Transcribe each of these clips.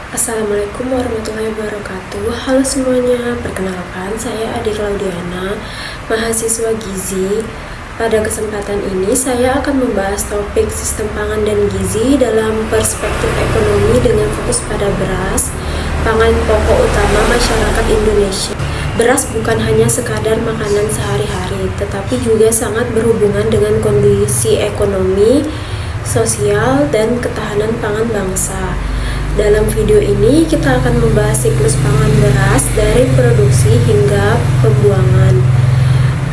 Assalamualaikum warahmatullahi wabarakatuh. Halo semuanya, perkenalkan saya Adi Claudiana, mahasiswa gizi. Pada kesempatan ini saya akan membahas topik sistem pangan dan gizi dalam perspektif ekonomi dengan fokus pada beras, pangan pokok utama masyarakat Indonesia. Beras bukan hanya sekadar makanan sehari-hari, tetapi juga sangat berhubungan dengan kondisi ekonomi, sosial, dan ketahanan pangan bangsa. Dalam video ini kita akan membahas siklus pangan beras dari produksi hingga pembuangan,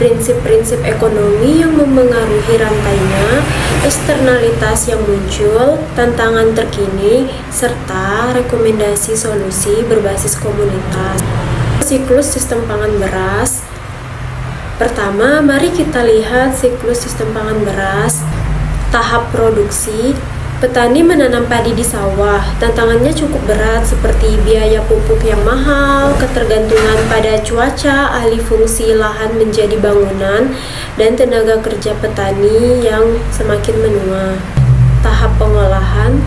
prinsip-prinsip ekonomi yang memengaruhi rantainya, eksternalitas yang muncul, tantangan terkini, serta rekomendasi solusi berbasis komunitas. Siklus sistem pangan beras. Pertama, mari kita lihat siklus sistem pangan beras. Tahap produksi. Petani menanam padi di sawah. Tantangannya cukup berat seperti biaya pupuk yang mahal, ketergantungan pada cuaca, alih fungsi lahan menjadi bangunan, dan tenaga kerja petani yang semakin menua. Tahap pengolahan.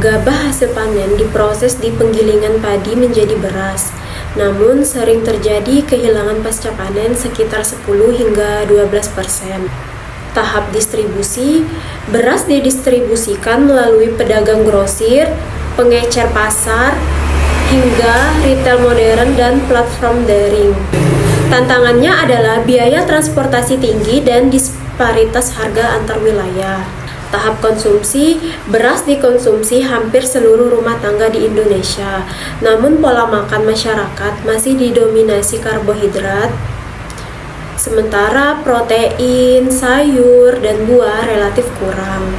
Gabah hasil panen diproses di penggilingan padi menjadi beras. Namun sering terjadi kehilangan pasca panen sekitar 10 hingga 12%. Tahap distribusi, beras didistribusikan melalui pedagang grosir, pengecer pasar, hingga retail modern dan platform daring. Tantangannya adalah biaya transportasi tinggi dan disparitas harga antar wilayah. Tahap konsumsi, beras dikonsumsi hampir seluruh rumah tangga di Indonesia. Namun pola makan masyarakat masih didominasi karbohidrat, sementara protein, sayur, dan buah relatif kurang.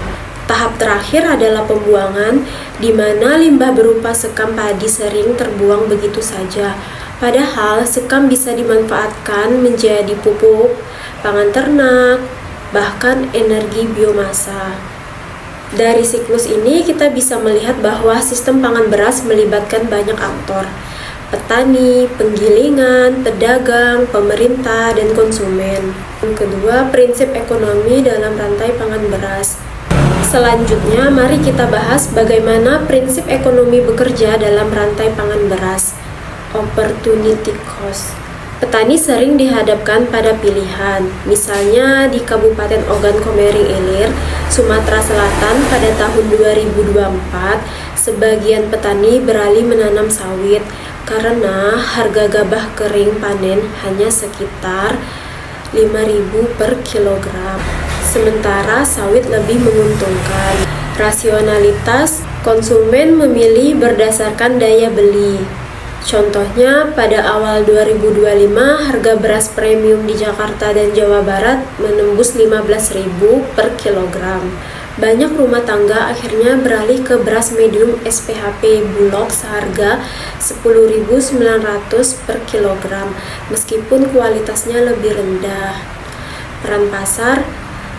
Tahap terakhir adalah pembuangan, di mana limbah berupa sekam padi sering terbuang begitu saja. Padahal sekam bisa dimanfaatkan menjadi pupuk, pangan ternak, bahkan energi biomasa. Dari siklus ini kita bisa melihat bahwa sistem pangan beras melibatkan banyak aktor: petani, penggilingan, pedagang, pemerintah, dan konsumen. Yang kedua, prinsip ekonomi dalam rantai pangan beras. Selanjutnya, mari kita bahas bagaimana prinsip ekonomi bekerja dalam rantai pangan beras. Opportunity cost. Petani sering dihadapkan pada pilihan, misalnya di Kabupaten Ogan Komering Ilir, Sumatera Selatan pada tahun 2024, sebagian petani beralih menanam sawit karena harga gabah kering panen hanya sekitar 5.000 per kilogram, sementara sawit lebih menguntungkan. Rasionalitas, konsumen memilih berdasarkan daya beli. Contohnya, pada awal 2025, harga beras premium di Jakarta dan Jawa Barat menembus 15.000 per kilogram. Banyak rumah tangga akhirnya beralih ke beras medium SPHP Bulog seharga 10.900 per kilogram, meskipun kualitasnya lebih rendah. Peran pasar.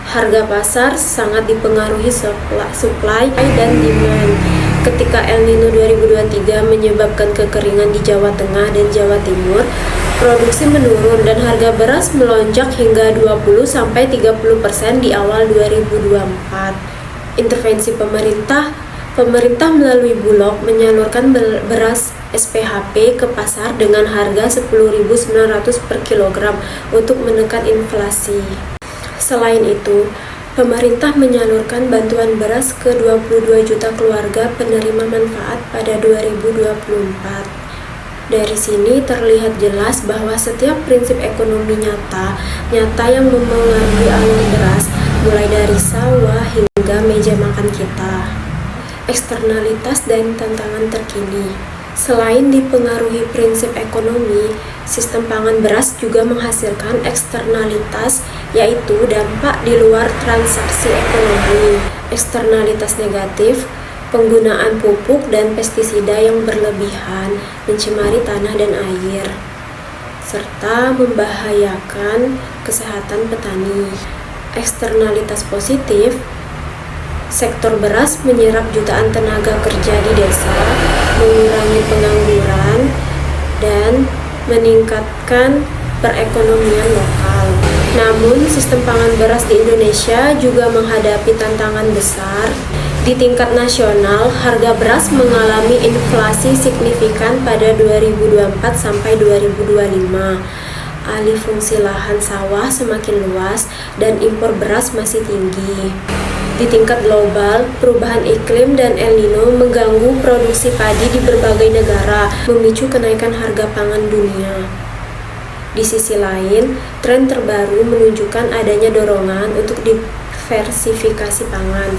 Harga pasar sangat dipengaruhi supply dan demand. Ketika El Nino 2023 menyebabkan kekeringan di Jawa Tengah dan Jawa Timur, produksi menurun dan harga beras melonjak hingga 20-30% di awal 2024. Intervensi pemerintah melalui Bulog menyalurkan beras SPHP ke pasar dengan harga 10.900 per kilogram untuk menekan inflasi. Selain itu, pemerintah menyalurkan bantuan beras ke 22 juta keluarga penerima manfaat pada 2024. Dari sini terlihat jelas bahwa setiap prinsip ekonomi nyata yang memengaruhi alur beras, mulai dari sawah hingga meja makan kita. Eksternalitas dan tantangan terkini. Selain dipengaruhi prinsip ekonomi, sistem pangan beras juga menghasilkan eksternalitas, yaitu dampak di luar transaksi ekonomi. Eksternalitas negatif, penggunaan pupuk dan pestisida yang berlebihan mencemari tanah dan air, serta membahayakan kesehatan petani. Eksternalitas positif, sektor beras menyerap jutaan tenaga kerja di desa, mengurangi pengangguran, dan meningkatkan perekonomian lokal. Namun, sistem pangan beras di Indonesia juga menghadapi tantangan besar, Di tingkat nasional, harga beras mengalami inflasi signifikan pada 2024 sampai 2025. Alih fungsi lahan sawah semakin luas dan impor beras masih tinggi. Di tingkat global, perubahan iklim dan El Nino mengganggu produksi padi di berbagai negara, memicu kenaikan harga pangan dunia. Di sisi lain, tren terbaru menunjukkan adanya dorongan untuk diversifikasi pangan.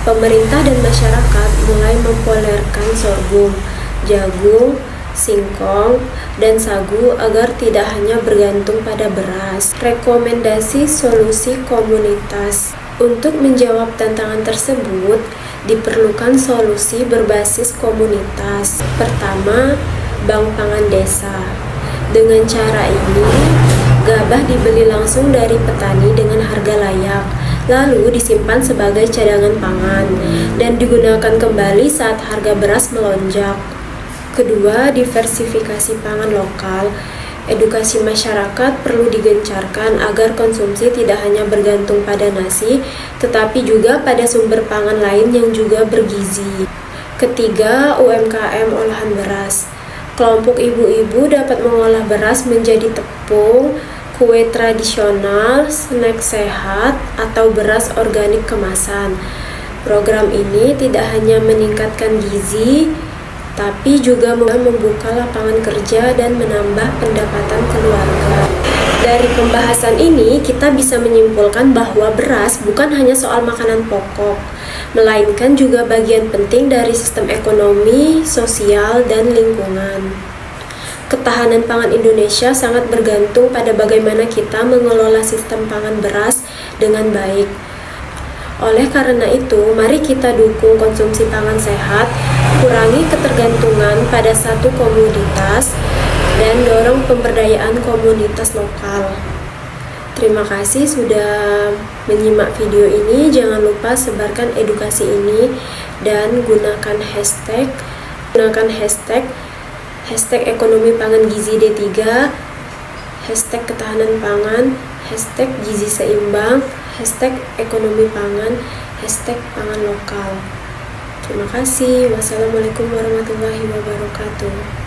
Pemerintah dan masyarakat mulai mempopulerkan sorghum, jagung, singkong, dan sagu agar tidak hanya bergantung pada beras. Rekomendasi solusi komunitas. Untuk menjawab tantangan tersebut, diperlukan solusi berbasis komunitas. Pertama, Bank Pangan Desa. Dengan cara ini, gabah dibeli langsung dari petani dengan harga layak, lalu disimpan sebagai cadangan pangan, dan digunakan kembali saat harga beras melonjak. Kedua, diversifikasi pangan lokal. Edukasi masyarakat perlu digencarkan agar konsumsi tidak hanya bergantung pada nasi, tetapi juga pada sumber pangan lain yang juga bergizi. Ketiga, UMKM olahan beras. Kelompok ibu-ibu dapat mengolah beras menjadi tepung, kue tradisional, snack sehat, atau beras organik kemasan. Program ini tidak hanya meningkatkan gizi, tapi juga membuka lapangan kerja dan menambah pendapatan keluarga. Dari pembahasan ini, kita bisa menyimpulkan bahwa beras bukan hanya soal makanan pokok, melainkan juga bagian penting dari sistem ekonomi, sosial, dan lingkungan. Ketahanan pangan Indonesia sangat bergantung pada bagaimana kita mengelola sistem pangan beras dengan baik. Oleh karena itu, mari kita dukung konsumsi pangan sehat, kurangi ketergantungan pada satu komoditas, dan dorong pemberdayaan komunitas lokal. Terima kasih sudah menyimak video ini. Jangan lupa sebarkan edukasi ini dan gunakan hashtag ekonomi pangan gizi D3, hashtag ketahanan pangan, hashtag gizi seimbang, hashtag ekonomi pangan, hashtag pangan lokal. Terima kasih. Wassalamualaikum warahmatullahi wabarakatuh.